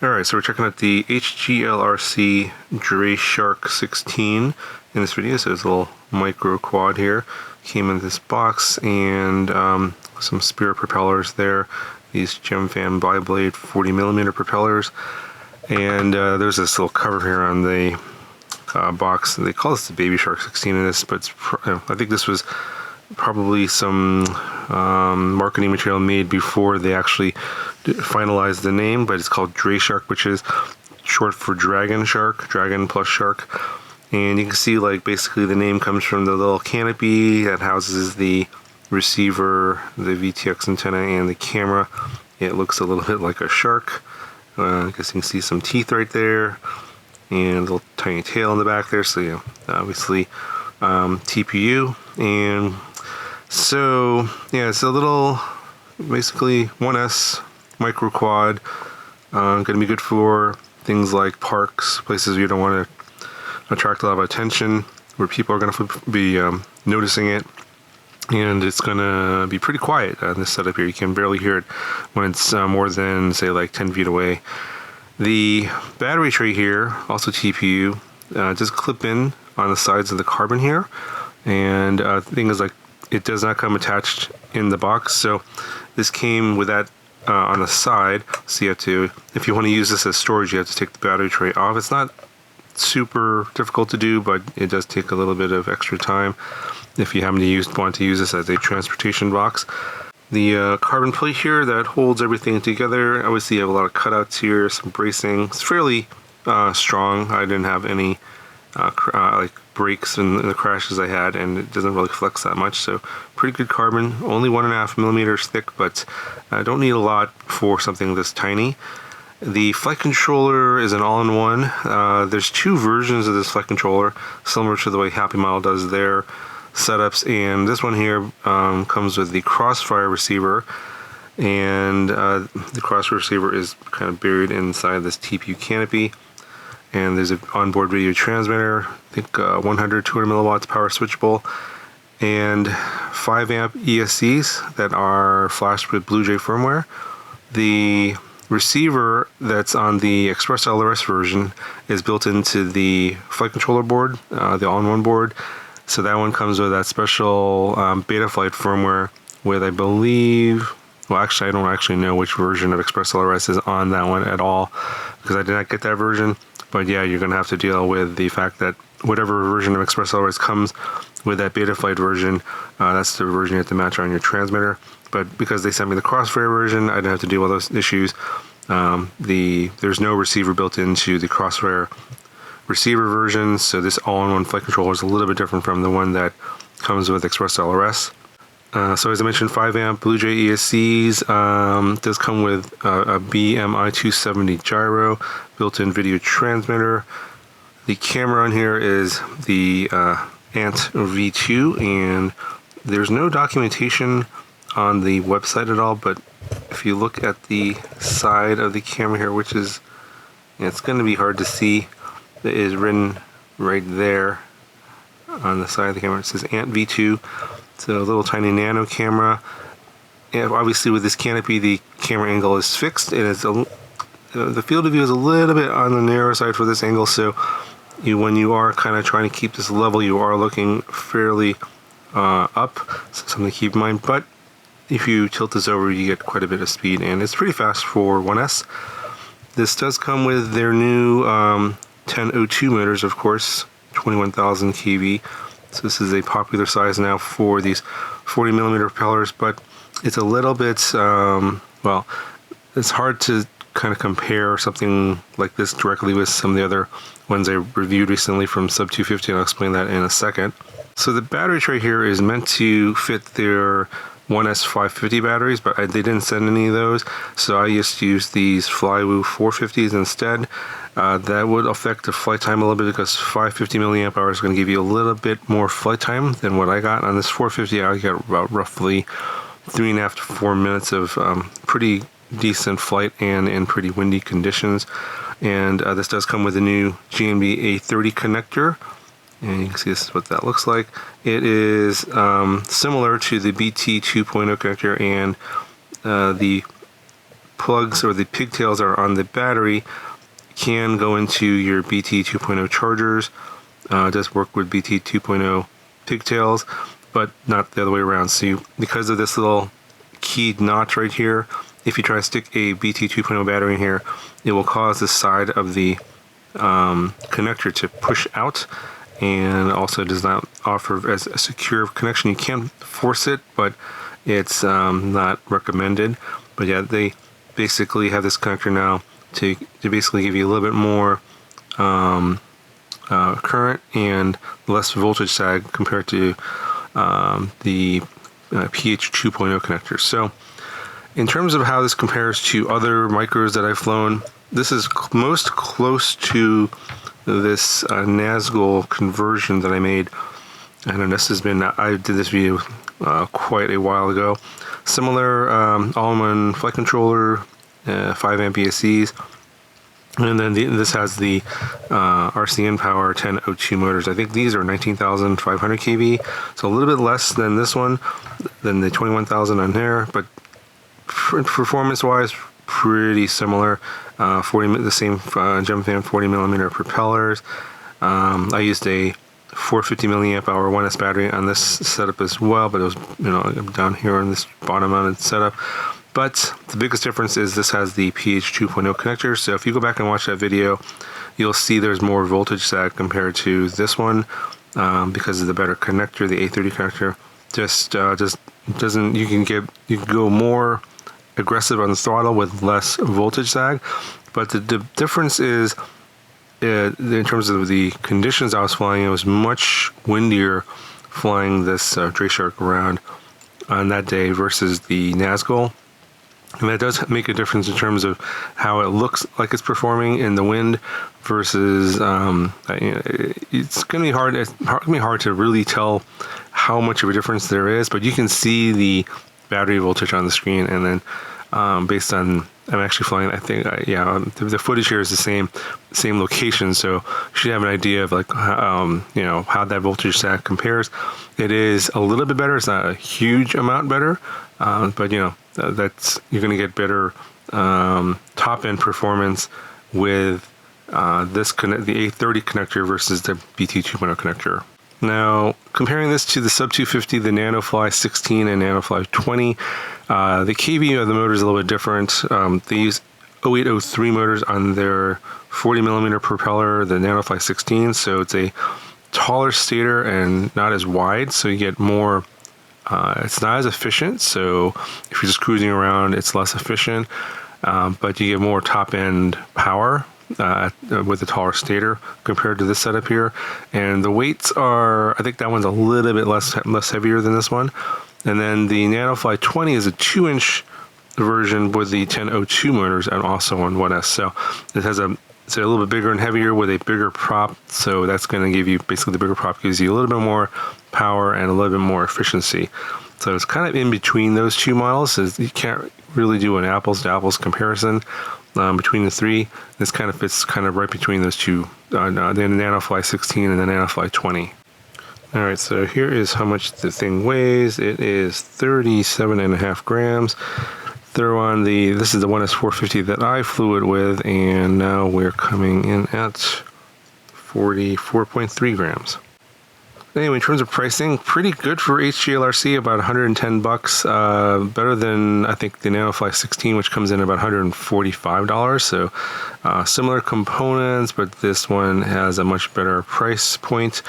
Alright, so we're checking out the HGLRC Drashark16 in this video. So it's a little micro quad here. Came in this box and some Spirit propellers there. These Gemfan bi-blade 40mm propellers. And there's this little cover here on the box. They call this the Baby Shark 16 in this, but I think this was probably some marketing material made before they actually finalized the name, but it's called Drashark, which is short for Dragon Shark, Dragon plus Shark. And you can see, like, basically the name comes from the little canopy that houses the receiver, the VTX antenna, and the camera. It looks a little bit like a shark. I guess you can see some teeth right there, and a little tiny tail in the back there. So, yeah, obviously TPU. And so, yeah, it's a little, basically 1S micro quad. Going to be good for things like parks, places where you don't want to attract a lot of attention, where people are going to be noticing it. And it's going to be pretty quiet on this setup here. You can barely hear it when it's more than, say, like 10 feet away. The battery tray here, also TPU, just clip in on the sides of the carbon here. And the thing is, like, it does not come attached in the box. So this came with that on the side. So you have to, if you want to use this as storage, you have to take the battery tray off. It's not super difficult to do, but it does take a little bit of extra time if you happen to want to use this as a transportation box. The carbon plate here that holds everything together, obviously you have a lot of cutouts here, some bracing. It's fairly strong. I didn't have any like breaks in the crashes I had, and it doesn't really flex that much, so pretty good carbon. Only 1.5mm thick, but I don't need a lot for something this tiny. The flight controller is an all-in-one. There's two versions of this flight controller, similar to the way Happy Mile does their setups, and this one here comes with the Crossfire receiver, and the Crossfire receiver is kind of buried inside this TPU canopy. And there's an onboard video transmitter, I think 100, 200 milliwatts power switchable, and 5 amp ESCs that are flashed with BlueJay firmware. The receiver that's on the Express LRS version is built into the flight controller board, the all-in-one board. So that one comes with that special Betaflight firmware with, I believe, well, actually, I don't actually know which version of Express LRS is on that one at all, because I did not get that version. But yeah, you're going to have to deal with the fact that whatever version of Express LRS comes with that Betaflight version, that's the version you have to match on your transmitter. But because they sent me the Crossfire version, I didn't have to deal with those issues. There's no receiver built into the Crossfire receiver version, so this all-in-one flight controller is a little bit different from the one that comes with Express LRS. So as I mentioned, 5 amp BlueJay ESCs, does come with a BMI270 gyro, built-in video transmitter. The camera on here is the Ant V2, and there's no documentation on the website at all, but if you look at the side of the camera here, which is, it's going to be hard to see, it is written right there on the side of the camera. It says Ant V2. It's a little tiny nano camera. And obviously with this canopy, the camera angle is fixed, and it's the field of view is a little bit on the narrow side for this angle, so when you are kind of trying to keep this level, you are looking fairly up, so something to keep in mind. But if you tilt this over, you get quite a bit of speed, and it's pretty fast for 1S. This does come with their new 1002 motors, of course, 21,000 kV. So this is a popular size now for these 40mm propellers, but it's a little bit, well, it's hard to kind of compare something like this directly with some of the other ones I reviewed recently from Sub 250, and I'll explain that in a second. So the battery tray here is meant to fit their 1S 550 batteries, but they didn't send any of those, so I just used these Flywoo 450s instead. That would affect the flight time a little bit, because 550 milliamp hours is going to give you a little bit more flight time than what I got. On this 450, I got about roughly 3.5 to 4 minutes of pretty decent flight and in pretty windy conditions. And this does come with a new GNB A30 connector, and you can see this is what that looks like. It is similar to the BT 2.0 connector and the plugs or the pigtails that are on the battery can go into your BT 2.0 chargers. It does work with BT 2.0 pigtails, but not the other way around. So because of this little keyed notch right here, if you try to stick a BT 2.0 battery in here, it will cause the side of the connector to push out, and also does not offer as a secure connection. You can force it, but it's not recommended. But yeah, they basically have this connector now to basically give you a little bit more current and less voltage sag compared to the PH 2.0 connectors. So in terms of how this compares to other micros that I've flown, this is most close to this Nazgul conversion that I made. I know this has been, I did this video quite a while ago. Similar all-in-one flight controller, 5 amp ESCs, and then this has the RCN Power 1002 motors. I think these are 19,500 kV, so a little bit less than this one, than the 21,000 on there, but performance-wise, pretty similar. The same Gem Fan 40 millimeter propellers. I used a 450 milliamp hour 1S battery on this setup as well, but it was, you know, down here on this bottom mounted setup. But the biggest difference is this has the PH 2.0 connector. So if you go back and watch that video, you'll see there's more voltage sag compared to this one, because of the better connector. The A30 connector just doesn't. You can go more aggressive on the throttle with less voltage sag, but the difference is in terms of the conditions I was flying. It was much windier flying this Drashark around on that day versus the Nazgul, and that does make a difference in terms of how it looks like it's performing in the wind versus it's gonna be hard. It's gonna be hard to really tell how much of a difference there is, but you can see the battery voltage on the screen, and then based on, I'm actually flying, I think, the footage here is the same location, so you should have an idea of like how that voltage sag compares. It is a little bit better. It's not a huge amount better, but that's, you're going to get better top end performance with the A30 connector versus the BT 2.0 connector. Now, comparing this to the Sub 250, the NanoFly 16 and NanoFly 20, the KV of the motor is a little bit different. They use 0803 motors on their 40 millimeter propeller, the NanoFly 16, so it's a taller stator and not as wide, so you get more, it's not as efficient, so if you're just cruising around, it's less efficient, but you get more top-end power with the taller stator compared to this setup here. And the weights are, I think that one's a little bit less heavier than this one. And then the NanoFly 20 is a 2-inch version with the 1002 motors and also on 1S. So it has it's a little bit bigger and heavier with a bigger prop. So that's going to give you, basically the bigger prop gives you a little bit more power and a little bit more efficiency. So it's kind of in between those two models. So you can't really do an apples to apples comparison between the three. This kind of fits kind of right between those two, the NanoFly 16 and the NanoFly 20. Alright, so here is how much the thing weighs. It is 37.5 grams. Throw on this is the 1S 450 that I flew it with, and now we're coming in at 44.3 grams. Anyway, in terms of pricing, pretty good for HGLRC, about 110 bucks. Better than, I think, the NanoFly 16, which comes in about $145. So similar components, but this one has a much better price point.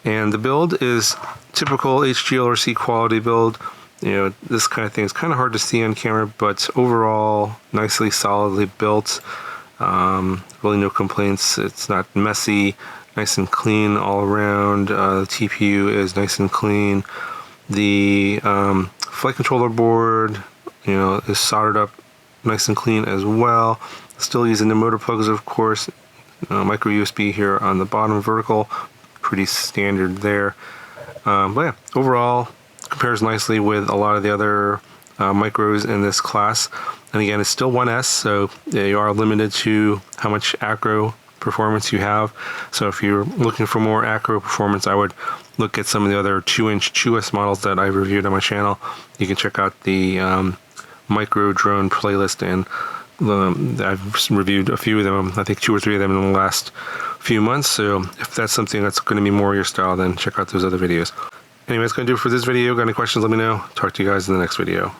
And the build is typical HGLRC quality build. This kind of thing is kind of hard to see on camera, but overall, nicely, solidly built. Really no complaints. It's not messy. Nice and clean all around. The TPU is nice and clean. The flight controller board, is soldered up nice and clean as well. Still using the motor plugs, of course. Micro USB here on the bottom vertical. Pretty standard there. But yeah, overall, compares nicely with a lot of the other micros in this class. And again, it's still 1S, so you are limited to how much acro performance you have. So if you're looking for more acro performance, I would look at some of the other 2-inch 2S models that I reviewed on my channel. You can check out the micro drone playlist and I've reviewed a few of them, I think 2 or 3 of them in the last few months, so if that's something that's going to be more your style, then check out those other videos. Anyway, that's going to do it for this video. Got any questions, let me know. Talk to you guys in the next video.